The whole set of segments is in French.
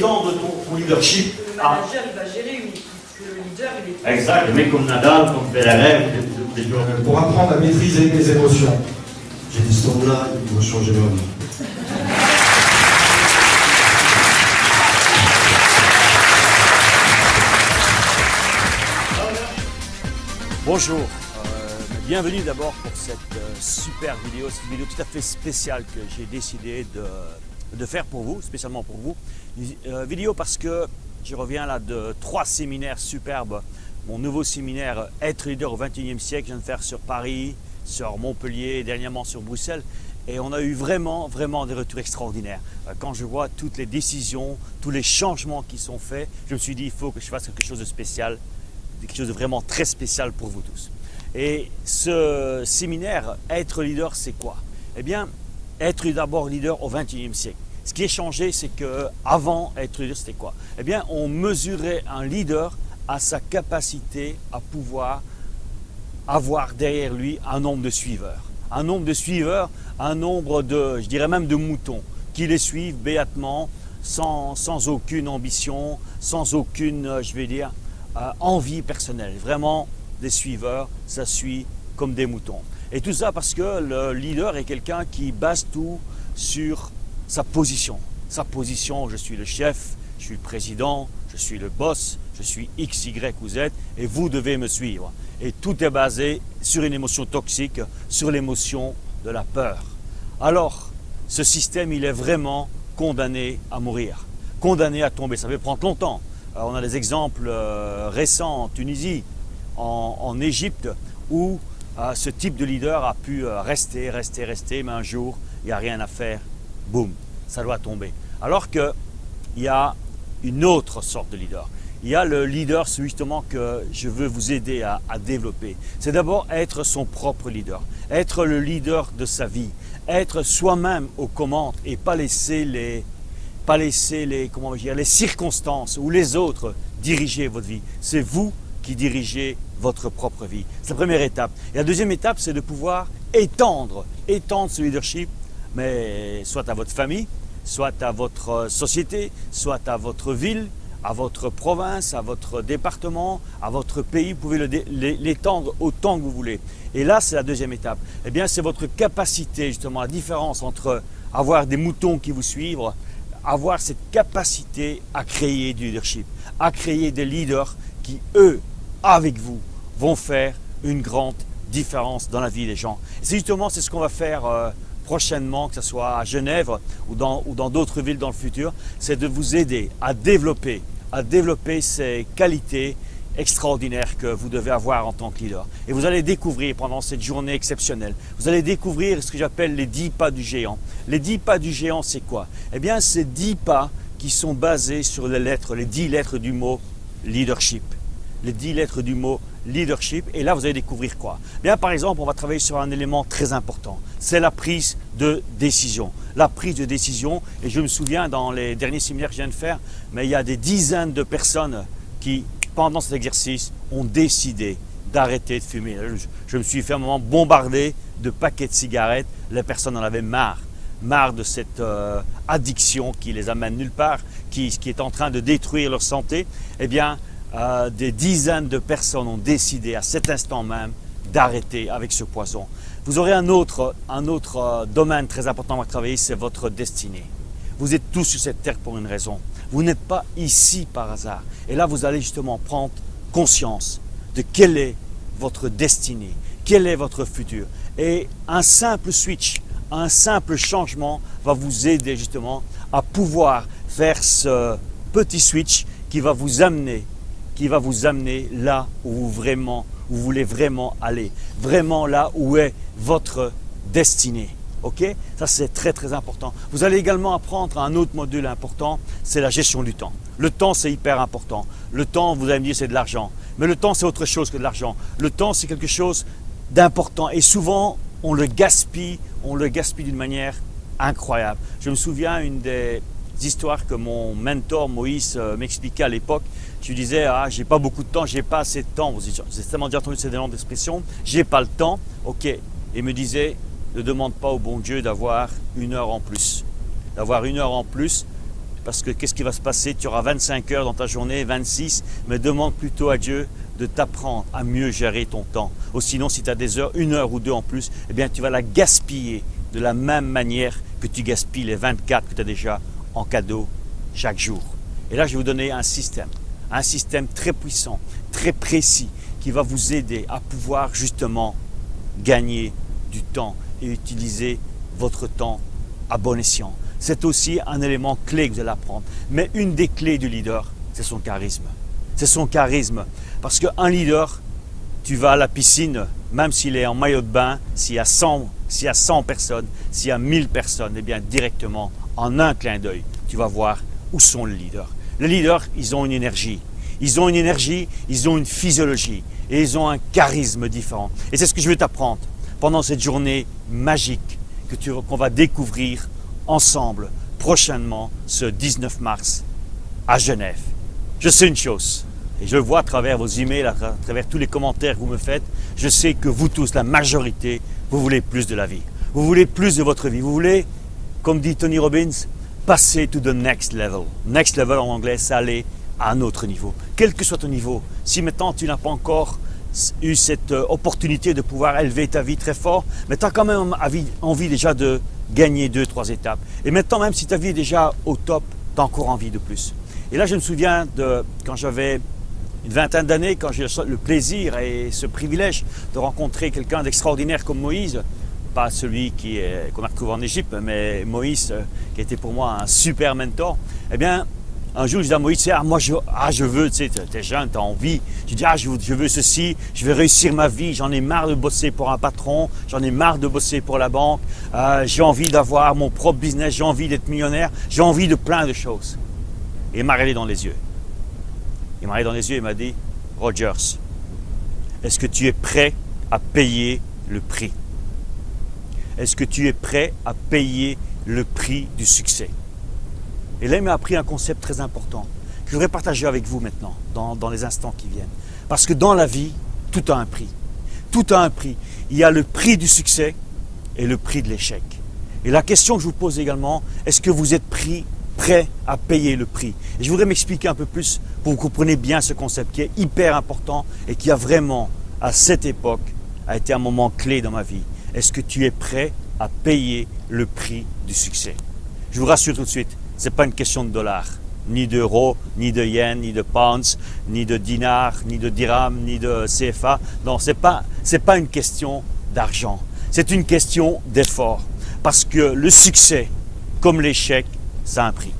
étendre ton leadership. Le manager, il va gérer une équipe. Le leader, il est... Exact, le mec comme Nadal, comme Federer, des joueurs. Pour apprendre à maîtriser mes émotions. J'ai dit, ce temps-là, il va changer ma vie. Bonjour, bienvenue d'abord pour cette super vidéo, cette vidéo tout à fait spéciale que j'ai décidé de faire pour vous, spécialement pour vous. Une vidéo parce que je reviens là de 3 séminaires superbes. Mon nouveau séminaire Être leader au XXIe siècle, je viens de faire sur Paris, sur Montpellier et dernièrement sur Bruxelles. Et on a eu vraiment des retours extraordinaires. Quand je vois toutes les décisions, tous les changements qui sont faits, je me suis dit il faut que je fasse quelque chose de spécial, quelque chose de vraiment très spécial pour vous tous. Et ce séminaire, être leader, c'est quoi? Eh bien, être d'abord leader au XXIe siècle. Ce qui est changé, c'est qu'avant, être leader, c'était quoi? Eh bien, on mesurait un leader à sa capacité à pouvoir avoir derrière lui un nombre de suiveurs. Un nombre de suiveurs, un nombre de, je dirais même de moutons, qui les suivent béatement, sans aucune ambition, sans aucune, je vais dire, envie personnelle. Vraiment, des suiveurs, ça suit comme des moutons. Et tout ça parce que le leader est quelqu'un qui base tout sur sa position. Sa position, je suis le chef, je suis le président, je suis le boss, je suis X, Y ou Z et vous devez me suivre. Et tout est basé sur une émotion toxique, sur l'émotion de la peur. Alors, ce système, il est vraiment condamné à mourir, condamné à tomber. Ça va prendre longtemps. On a des exemples récents en Tunisie, en Égypte, où ce type de leader a pu rester, mais un jour, il n'y a rien à faire, boum, ça doit tomber. Alors qu'il y a une autre sorte de leader. Il y a le leader, justement, que je veux vous aider à développer. C'est d'abord être son propre leader, être le leader de sa vie, être soi-même aux commandes et pas laisser les circonstances ou les autres diriger votre vie. C'est vous qui dirigez votre propre vie. C'est la première étape. Et la deuxième étape, c'est de pouvoir étendre ce leadership, mais soit à votre famille, soit à votre société, soit à votre ville, à votre province, à votre département, à votre pays. Vous pouvez l'étendre autant que vous voulez. Et là, c'est la deuxième étape. Eh bien, c'est votre capacité, justement, la différence entre avoir des moutons qui vous suivent, avoir cette capacité à créer du leadership, à créer des leaders qui, eux, avec vous, vont faire une grande différence dans la vie des gens. Et c'est ce qu'on va faire prochainement, que ce soit à Genève ou dans d'autres villes dans le futur, c'est de vous aider à développer ces qualités extraordinaires que vous devez avoir en tant que leader. Et vous allez découvrir pendant cette journée exceptionnelle, vous allez découvrir ce que j'appelle les 10 pas du géant. Les 10 pas du géant, c'est quoi? Eh bien, c'est 10 pas qui sont basés sur les 10 lettres du mot leadership. Les 10 lettres du mot leadership. Et là, vous allez découvrir quoi? Bien, par exemple, on va travailler sur un élément très important. C'est la prise de décision. La prise de décision. Et je me souviens, dans les derniers séminaires que je viens de faire, mais il y a des dizaines de personnes qui, pendant cet exercice, ont décidé d'arrêter de fumer. Je me suis fait un moment bombardé de paquets de cigarettes. Les personnes en avaient marre de cette addiction qui les amène nulle part, qui est en train de détruire leur santé. Eh bien, des dizaines de personnes ont décidé à cet instant même d'arrêter avec ce poison. Vous aurez un autre domaine très important à travailler, c'est votre destinée. Vous êtes tous sur cette terre pour une raison. Vous n'êtes pas ici par hasard. Et là, vous allez justement prendre conscience de quelle est votre destinée, quel est votre futur. Et un simple switch, un simple changement va vous aider justement à pouvoir faire ce petit switch qui va vous amener là où vous voulez vraiment aller, vraiment là où est votre destinée. Ok? Ça, c'est très important. Vous allez également apprendre un autre module important, c'est la gestion du temps. Le temps, c'est hyper important. Le temps, vous allez me dire, c'est de l'argent. Mais le temps, c'est autre chose que de l'argent. Le temps, c'est quelque chose d'important. Et souvent, on le gaspille d'une manière incroyable. Je me souviens une des histoires que mon mentor Moïse m'expliquait à l'époque. Je lui disais, j'ai pas beaucoup de temps, j'ai pas assez de temps. Vous avez certainement déjà entendu cette énorme expression, j'ai pas le temps. Ok. Et il me disait, ne demande pas au bon Dieu d'avoir 1 heure en plus. D'avoir 1 heure en plus, parce que qu'est-ce qui va se passer? Tu auras 25 heures dans ta journée, 26, mais demande plutôt à Dieu de t'apprendre à mieux gérer ton temps. Ou sinon, si tu as des heures, 1 heure ou 2 en plus, eh bien tu vas la gaspiller de la même manière que tu gaspilles les 24 que tu as déjà en cadeau chaque jour. Et là, je vais vous donner un système très puissant, très précis, qui va vous aider à pouvoir justement gagner du temps et utiliser votre temps à bon escient. C'est aussi un élément clé que vous allez apprendre. Mais une des clés du leader, c'est son charisme. C'est son charisme. Parce qu'un leader, tu vas à la piscine, même s'il est en maillot de bain, s'il y a 100 personnes, s'il y a 1000 personnes, eh bien directement, en un clin d'œil, tu vas voir où sont les leaders. Les leaders, ils ont une énergie. Ils ont une énergie, ils ont une physiologie et ils ont un charisme différent. Et c'est ce que je vais t'apprendre pendant cette journée magique qu'on va découvrir ensemble prochainement ce 19 mars à Genève. Je sais une chose, et je le vois à travers vos emails, à travers tous les commentaires que vous me faites, je sais que vous tous, la majorité, vous voulez plus de la vie. Vous voulez plus de votre vie. Vous voulez, comme dit Tony Robbins, passer to the next level. Next level en anglais, c'est aller à un autre niveau. Quel que soit ton niveau, si maintenant tu n'as pas encore eu cette opportunité de pouvoir élever ta vie très fort, mais tu as quand même envie déjà de gagner 2-3 étapes. Et maintenant, même si ta vie est déjà au top, tu as encore envie de plus. Et là, je me souviens de quand j'avais une vingtaine d'années, quand j'ai eu le plaisir et ce privilège de rencontrer quelqu'un d'extraordinaire comme Moïse, pas celui qu'on a retrouvé en Égypte, mais Moïse, qui était pour moi un super mentor. Eh bien, un jour, je dis à Moïse, moi je veux, tu sais, t'es jeune, t'as envie. Je dis, je veux ceci, je veux réussir ma vie, j'en ai marre de bosser pour un patron, j'en ai marre de bosser pour la banque, j'ai envie d'avoir mon propre business, j'ai envie d'être millionnaire, j'ai envie de plein de choses. Et il m'a regardé dans les yeux. Il m'a regardé dans les yeux et m'a dit, Rogers, est-ce que tu es prêt à payer le prix? Est-ce que tu es prêt à payer le prix du succès? Et là, il m'a appris un concept très important que je voudrais partager avec vous maintenant, dans les instants qui viennent. Parce que dans la vie, tout a un prix. Tout a un prix. Il y a le prix du succès et le prix de l'échec. Et la question que je vous pose également, est-ce que vous êtes prêt à payer le prix? Et je voudrais m'expliquer un peu plus pour que vous compreniez bien ce concept qui est hyper important et qui a vraiment, à cette époque, a été un moment clé dans ma vie. Est-ce que tu es prêt à payer le prix du succès? Je vous rassure tout de suite, ce n'est pas une question de dollars, ni d'euros, ni de yens, ni de pounds, ni de dinars, ni de dirhams, ni de CFA. Non, ce n'est pas une question d'argent. C'est une question d'effort. Parce que le succès, comme l'échec, ça a un prix.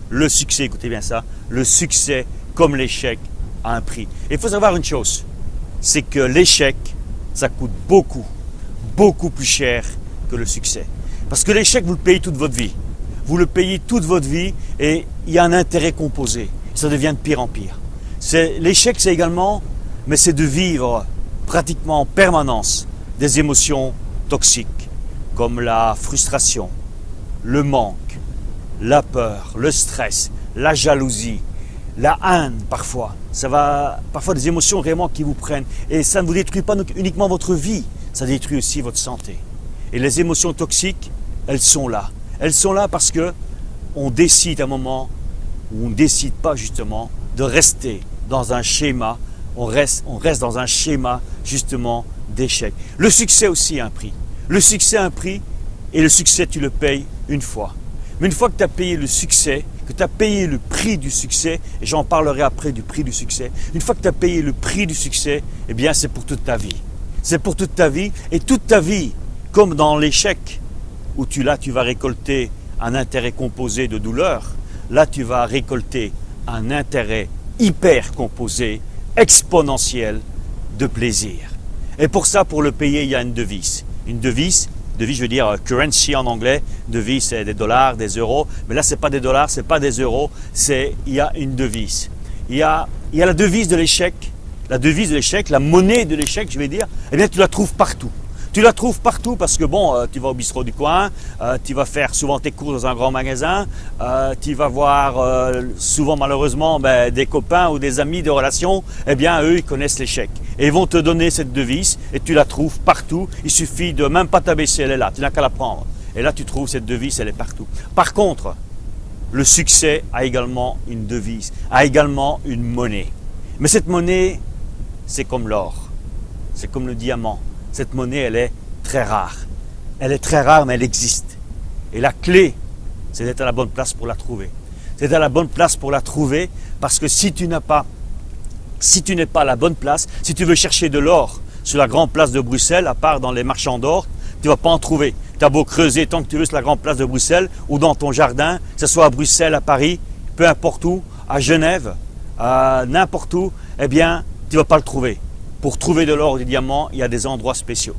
Le succès, écoutez bien ça, le succès, comme l'échec, a un prix. Et il faut savoir une chose, c'est que l'échec, ça coûte beaucoup plus cher que le succès. Parce que l'échec, vous le payez toute votre vie. Vous le payez toute votre vie et il y a un intérêt composé. Ça devient de pire en pire. L'échec, c'est également, mais c'est de vivre pratiquement en permanence des émotions toxiques, comme la frustration, le manque, la peur, le stress, la jalousie, la haine parfois. Ça va parfois des émotions vraiment qui vous prennent. Et ça ne vous détruit pas uniquement votre vie, ça détruit aussi votre santé. Et les émotions toxiques, elles sont là. Elles sont là parce que on décide à un moment où on ne décide pas justement de rester dans un schéma, on reste dans un schéma justement d'échec. Le succès aussi a un prix. Le succès a un prix et le succès tu le payes une fois. Mais une fois que tu as payé le succès, que tu as payé le prix du succès, et j'en parlerai après du prix du succès, une fois que tu as payé le prix du succès, eh bien c'est pour toute ta vie. C'est pour toute ta vie et toute ta vie, comme dans l'échec, où tu vas récolter un intérêt composé de douleur, là tu vas récolter un intérêt hyper composé, exponentiel de plaisir. Et pour ça, pour le payer, il y a une devise. Une devise, je veux dire currency en anglais, devise c'est des dollars, des euros, mais là c'est pas des dollars, c'est pas des euros, il y a une devise. Il y a la devise de l'échec, la monnaie de l'échec, je vais dire, eh bien tu la trouves partout. Tu la trouves partout parce que tu vas au bistrot du coin, tu vas faire souvent tes courses dans un grand magasin, tu vas voir souvent malheureusement des copains ou des amis de relations, eh bien eux ils connaissent l'échec. Et ils vont te donner cette devise et tu la trouves partout, il suffit de même pas t'abaisser, elle est là, tu n'as qu'à la prendre. Et là tu trouves cette devise, elle est partout. Par contre, le succès a également une devise, a également une monnaie. Mais cette monnaie, c'est comme l'or, c'est comme le diamant. Cette monnaie, elle est très rare. Elle est très rare, mais elle existe. Et la clé, c'est d'être à la bonne place pour la trouver. C'est à la bonne place pour la trouver, parce que si tu n'es pas à la bonne place, si tu veux chercher de l'or sur la grande place de Bruxelles, à part dans les marchands d'or, tu ne vas pas en trouver. Tu as beau creuser tant que tu veux sur la grande place de Bruxelles ou dans ton jardin, que ce soit à Bruxelles, à Paris, peu importe où, à Genève, n'importe où, eh bien, tu ne vas pas le trouver. Pour trouver de l'or ou des diamants, il y a des endroits spéciaux.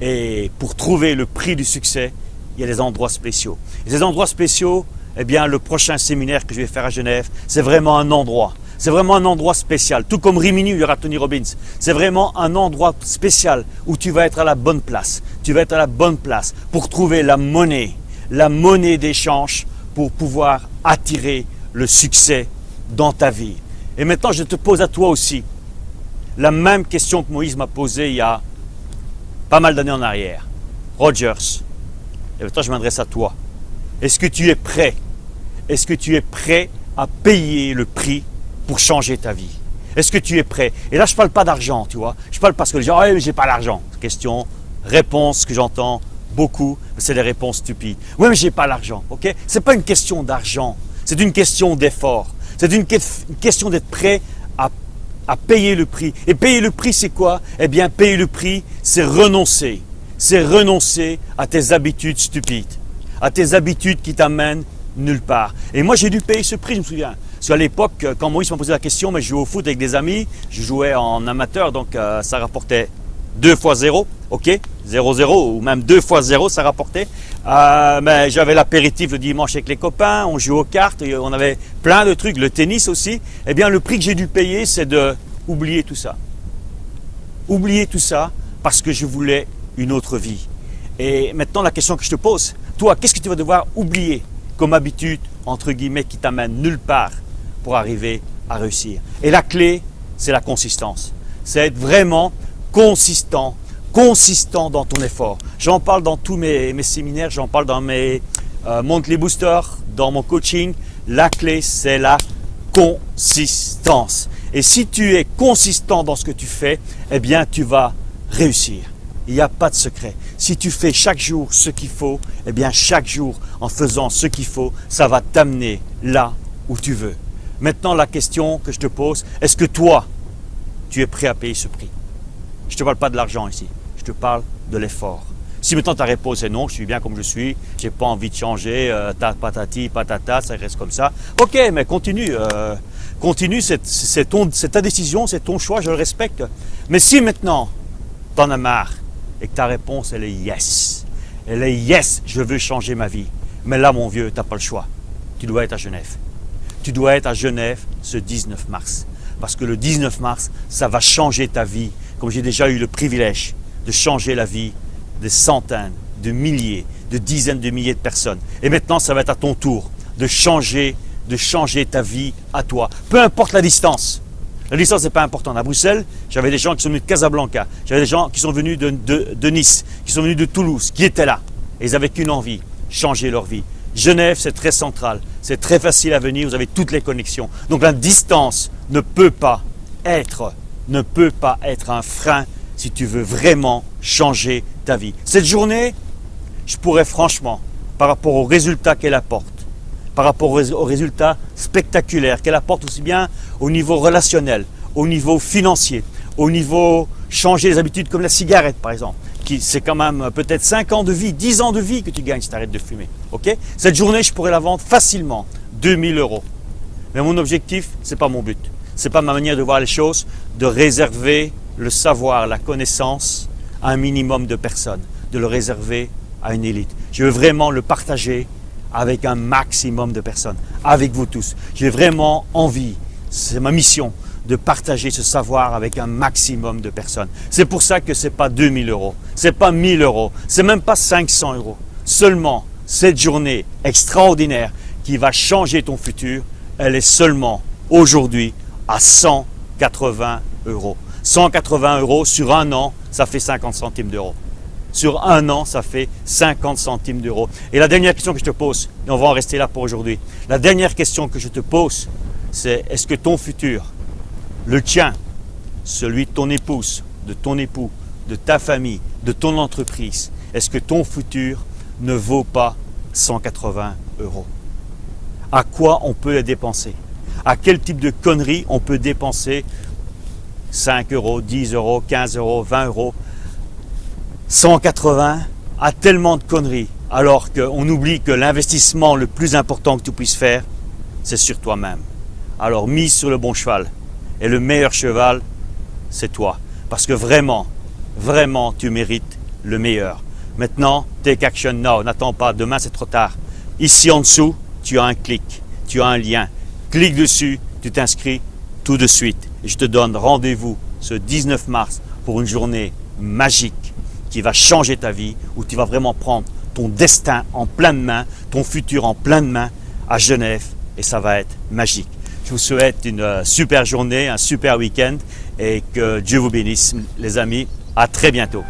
Et pour trouver le prix du succès, il y a des endroits spéciaux. Et ces endroits spéciaux, eh bien, le prochain séminaire que je vais faire à Genève, c'est vraiment un endroit. C'est vraiment un endroit spécial. Tout comme Rimini, il y aura Tony Robbins. C'est vraiment un endroit spécial où tu vas être à la bonne place. Tu vas être à la bonne place pour trouver la monnaie d'échange pour pouvoir attirer le succès dans ta vie. Et maintenant, je te pose à toi aussi la même question que Moïse m'a posée il y a pas mal d'années en arrière. Rogers, et maintenant je m'adresse à toi. Est-ce que tu es prêt? Est-ce que tu es prêt à payer le prix pour changer ta vie? Est-ce que tu es prêt? Et là, je ne parle pas d'argent, tu vois. Je parle parce que les gens, oh, j'ai pas l'argent. Question, réponse que j'entends beaucoup, c'est les réponses stupides. Oui, mais j'ai pas l'argent, ok? C'est pas une question d'argent, c'est une question d'effort. C'est une question d'être prêt à payer le prix. Et payer le prix, c'est quoi? Eh bien, payer le prix, c'est renoncer. C'est renoncer à tes habitudes stupides, à tes habitudes qui t'amènent nulle part. Et moi, j'ai dû payer ce prix, je me souviens. Parce qu'à l'époque, quand Moïse m'a posé la question, mais je jouais au foot avec des amis, je jouais en amateur, donc ça rapportait 2 fois 0, ok, 0-0 ou même 2 fois 0, ça rapportait. Mais j'avais l'apéritif le dimanche avec les copains, on jouait aux cartes, et on avait plein de trucs, le tennis aussi. Eh bien, le prix que j'ai dû payer, c'est de oublier tout ça. Oublier tout ça parce que je voulais une autre vie. Et maintenant, la question que je te pose, toi, qu'est-ce que tu vas devoir oublier comme habitude, entre guillemets, qui t'amène nulle part pour arriver à réussir? Et la clé, c'est la consistance. C'est être vraiment consistant dans ton effort. J'en parle dans tous mes séminaires, j'en parle dans mes Monthly Boosters, dans mon coaching. La clé, c'est la consistance. Et si tu es consistant dans ce que tu fais, eh bien, tu vas réussir. Il n'y a pas de secret. Si tu fais chaque jour ce qu'il faut, eh bien, chaque jour, en faisant ce qu'il faut, ça va t'amener là où tu veux. Maintenant, la question que je te pose, est-ce que toi, tu es prêt à payer ce prix? Je ne te parle pas de l'argent ici, je te parle de l'effort. Si maintenant ta réponse est non, je suis bien comme je suis, je n'ai pas envie de changer, patati, patata, ça reste comme ça. Ok, mais continue, c'est ta décision, c'est ton choix, je le respecte. Mais si maintenant, tu en as marre et que ta réponse, elle est yes, je veux changer ma vie. Mais là, mon vieux, tu n'as pas le choix, tu dois être à Genève. Tu dois être à Genève ce 19 mars. Parce que le 19 mars, ça va changer ta vie, comme j'ai déjà eu le privilège de changer la vie de centaines, de milliers, de dizaines de milliers de personnes. Et maintenant, ça va être à ton tour de changer ta vie à toi. Peu importe la distance. La distance n'est pas importante. À Bruxelles, j'avais des gens qui sont venus de Casablanca, j'avais des gens qui sont venus de Nice, qui sont venus de Toulouse, qui étaient là. Et ils n'avaient qu'une envie, changer leur vie. Genève, c'est très central, c'est très facile à venir, vous avez toutes les connexions. Donc la distance ne peut pas être un frein si tu veux vraiment changer ta vie. Cette journée, je pourrais franchement, par rapport aux résultats qu'elle apporte, par rapport aux résultats spectaculaires qu'elle apporte aussi bien au niveau relationnel, au niveau financier, au niveau changer les habitudes comme la cigarette par exemple, c'est quand même peut-être 5 ans de vie, 10 ans de vie que tu gagnes si tu arrêtes de fumer. Okay? Cette journée, je pourrais la vendre facilement, 2000 €. Mais mon objectif, ce n'est pas mon but. Ce n'est pas ma manière de voir les choses, de réserver le savoir, la connaissance à un minimum de personnes, de le réserver à une élite. Je veux vraiment le partager avec un maximum de personnes, avec vous tous. J'ai vraiment envie, c'est ma mission, de partager ce savoir avec un maximum de personnes. C'est pour ça que ce n'est pas 2000 €, ce n'est pas 1000 €, ce n'est même pas 500 €. Seulement, cette journée extraordinaire qui va changer ton futur, elle est seulement aujourd'hui à 180 €. 180 € sur un an, ça fait 50 centimes d'euros. sur un an, ça fait 50 centimes d'euros. Et la dernière question que je te pose, et on va en rester là pour aujourd'hui, la dernière question que je te pose, c'est est-ce que ton futur, le tien, celui de ton épouse, de ton époux, de ta famille, de ton entreprise, est-ce que ton futur ne vaut pas 180 euros? À quoi on peut les dépenser? À quel type de conneries on peut dépenser 5 euros, 10 euros, 15 euros, 20 euros, 180 à tellement de conneries, alors qu'on oublie que l'investissement le plus important que tu puisses faire, c'est sur toi-même. Alors mise sur le bon cheval. Et le meilleur cheval, c'est toi. Parce que vraiment, vraiment, tu mérites le meilleur. Maintenant, take action now. N'attends pas, demain c'est trop tard. Ici en dessous, tu as un clic, tu as un lien. Clique dessus, tu t'inscris tout de suite. Et je te donne rendez-vous ce 19 mars pour une journée magique qui va changer ta vie, où tu vas vraiment prendre ton destin en pleine main, ton futur en pleine main à Genève, et ça va être magique. Je vous souhaite une super journée, un super week-end, et que Dieu vous bénisse, les amis. À très bientôt.